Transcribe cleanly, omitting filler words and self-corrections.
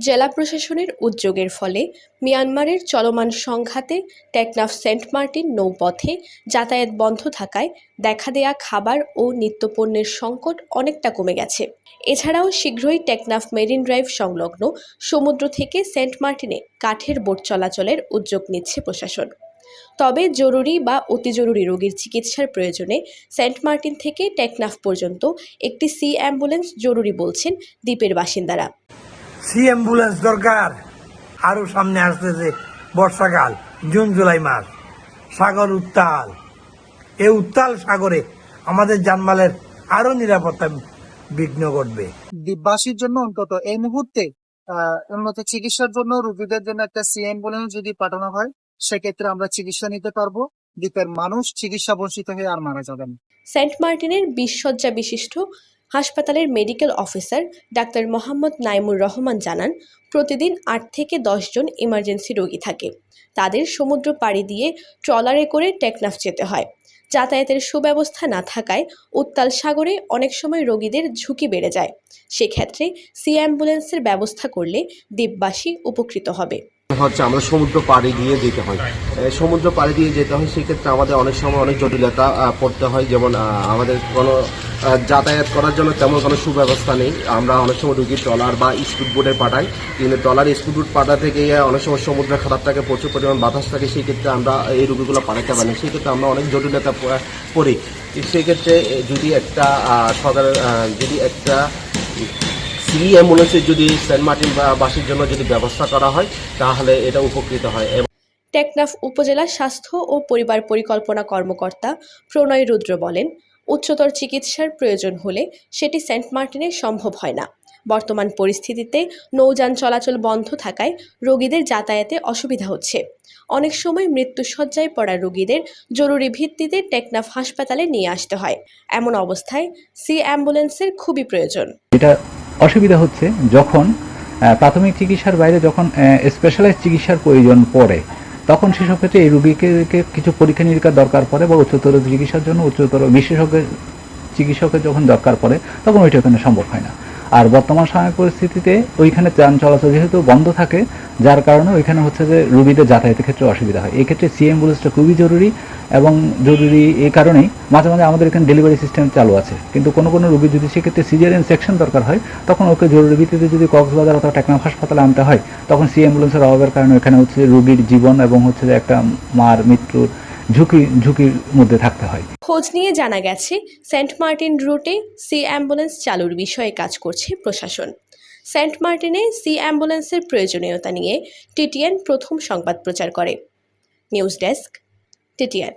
জেলা প্রশাসনের উদ্যোগের ফলে মিয়ানমারের চলমান সংঘাতে টেকনাফ সেন্ট মার্টিন নৌপথে যাতায়াত বন্ধ থাকায় দেখা দেয়া খাবার ও নিত্যপণ্যের সংকট অনেকটা কমে গেছে। এছাড়াও শীঘ্রই টেকনাফ মেরিন ড্রাইভ সংলগ্ন সমুদ্র থেকে সেন্ট মার্টিনে কাঠের বোট চলাচলের উদ্যোগ নিচ্ছে প্রশাসন। তবে জরুরি বা অতি জরুরি রোগীর চিকিৎসার প্রয়োজনে সেন্ট মার্টিন থেকে টেকনাফ পর্যন্ত একটি সি অ্যাম্বুলেন্স জরুরি বলছেন দ্বীপের বাসিন্দারা। সি অ্যাম্বুলেন্স দরকার। আরো সামনে আসতেছে বর্ষাকাল, জুন জুলাই মাস, সাগর উত্তাল। এই উত্তাল সাগরে আমাদের জানমালের আরো নিরাপত্তা বিঘ্ন ঘটবে। দ্বীপবাসীর জন্য অন্তত এই মুহূর্তে উন্নত চিকিৎসার জন্য রোগীদের জন্য একটা সি অ্যাম্বুলেন্স যদি পাঠানো হয়, সেক্ষেত্রে আমরা চিকিৎসা নিতে পারবো। দ্বীপের মানুষ চিকিৎসা বঞ্চিত হয়ে আর মারা যাবেন। সেন্ট মার্টিনের ২০ শয্যা বিশিষ্ট হাসপাতালের medical officer doctor Mohammad Naimur Rahman জানান, প্রতিদিন ৮ থেকে ১০ জন ইমার্জেন্সি রোগী থাকে। তাদের সমুদ্র পাড়ি দিয়ে ট্রলারে করে টেকনাফ যেতে হয়। যাতায়াতের সুব্যবস্থা না থাকায় উত্তাল সাগরে অনেক সময় রোগীদের ঝুঁকি বেড়ে যায়। সেক্ষেত্রে সি অ্যাম্বুলেন্সের ব্যবস্থা করলে দ্বীপবাসী উপকৃত হবে। আমাদের সমুদ্র পাড়ি দিয়ে যেতে হয়, সেক্ষেত্রে আমাদের অনেক সময় অনেক জটিলতা পড়তে হয়। যেমন আমাদের কোনো যাতায়াত করার জন্য তেমন কোনো সুব্যবস্থা নেই। আমরা অনেক সময় রুগী ট্রলার বা স্পিড বোটে পাঠাই, কিন্তু ট্রলার স্পিড বোট পাঠাতে গিয়ে অনেক সময় সমুদ্রের খারাপ থাকে, প্রচুর পরিমাণ বাতাস থাকে, সেই ক্ষেত্রে আমরা এই রুগীগুলো পাঠাতে পারি না। সেই ক্ষেত্রে আমরা অনেক জটিলতা পড়ি। সেক্ষেত্রে যদি একটা সি অ্যাম্বুলেন্সের যদি সেন্ট মার্টিন বাসীর জন্য যদি ব্যবস্থা করা হয়, তাহলে এটা উপকৃত হয়। টেকনাফ উপজেলা স্বাস্থ্য ও পরিবার পরিকল্পনা কর্মকর্তা প্রণয় রুদ্র বলেন, উচ্চতর চিকিৎসার প্রয়োজন হলে সেটি সেন্ট মার্টিনে সম্ভব হয় না। বর্তমান পরিস্থিতিতে নৌযান চলাচল বন্ধ থাকায় রোগীদের যাতায়াতে অসুবিধা হচ্ছে। অনেক সময় মৃত্যুশয্যায় পড়া রোগীদের জরুরি ভিত্তিতে টেকনাফ হাসপাতালে নিয়ে আসতে হয়। এমন অবস্থায় সি অ্যাম্বুলেন্সের খুবই প্রয়োজন। এটা অসুবিধা হচ্ছে যখন প্রাথমিক চিকিৎসার বাইরে যখন স্পেশালাইজ চিকিৎসার প্রয়োজন পড়ে, তখন সেসব ক্ষেত্রে এই রোগীকে কিছু পরীক্ষা নিরীক্ষার দরকার পড়ে বা উচ্চতর চিকিৎসার জন্য উচ্চতর বিশেষজ্ঞ চিকিৎসকের যখন দরকার পড়ে, তখন ওইটা ওখানে সম্ভব হয় না। আর বর্তমান সাময়িক পরিস্থিতিতে ওইখানে যান চলাচল যেহেতু বন্ধ থাকে, যার কারণে ওইখানে হচ্ছে যে রোগীদের যাতায়াতের ক্ষেত্রে অসুবিধা হয়। এই ক্ষেত্রে সি অ্যাম্বুলেন্সটা খুবই জরুরি, এবং জরুরি এই কারণেই মাঝে মাঝে আমাদের এখানে ডেলিভারি সিস্টেম চালু আছে, কিন্তু কোনো রোগী যদি সেক্ষেত্রে সিজারিয়ান সেকশন দরকার হয়, তখন ওকে জরুরি ভিত্তিতে যদি কক্সবাজার অথবা টেকনাফ হাসপাতালে আনতে হয়, তখন সি অ্যাম্বুলেন্সের অভাবের কারণে এখানে হচ্ছে রোগীর জীবন এবং হচ্ছে যে একটা মার মৃত্যুর ঝুঁকির মধ্যে থাকতে হয়। খোঁজ নিয়ে জানা গেছে, সেন্ট মার্টিন রুটে সি অ্যাম্বুলেন্স চালুর বিষয়ে কাজ করছে প্রশাসন। সেন্ট মার্টিনে সি অ্যাম্বুলেন্সের প্রয়োজনীয়তা নিয়ে টিটিএন প্রথম সংবাদ প্রচার করে। News desk, TTN.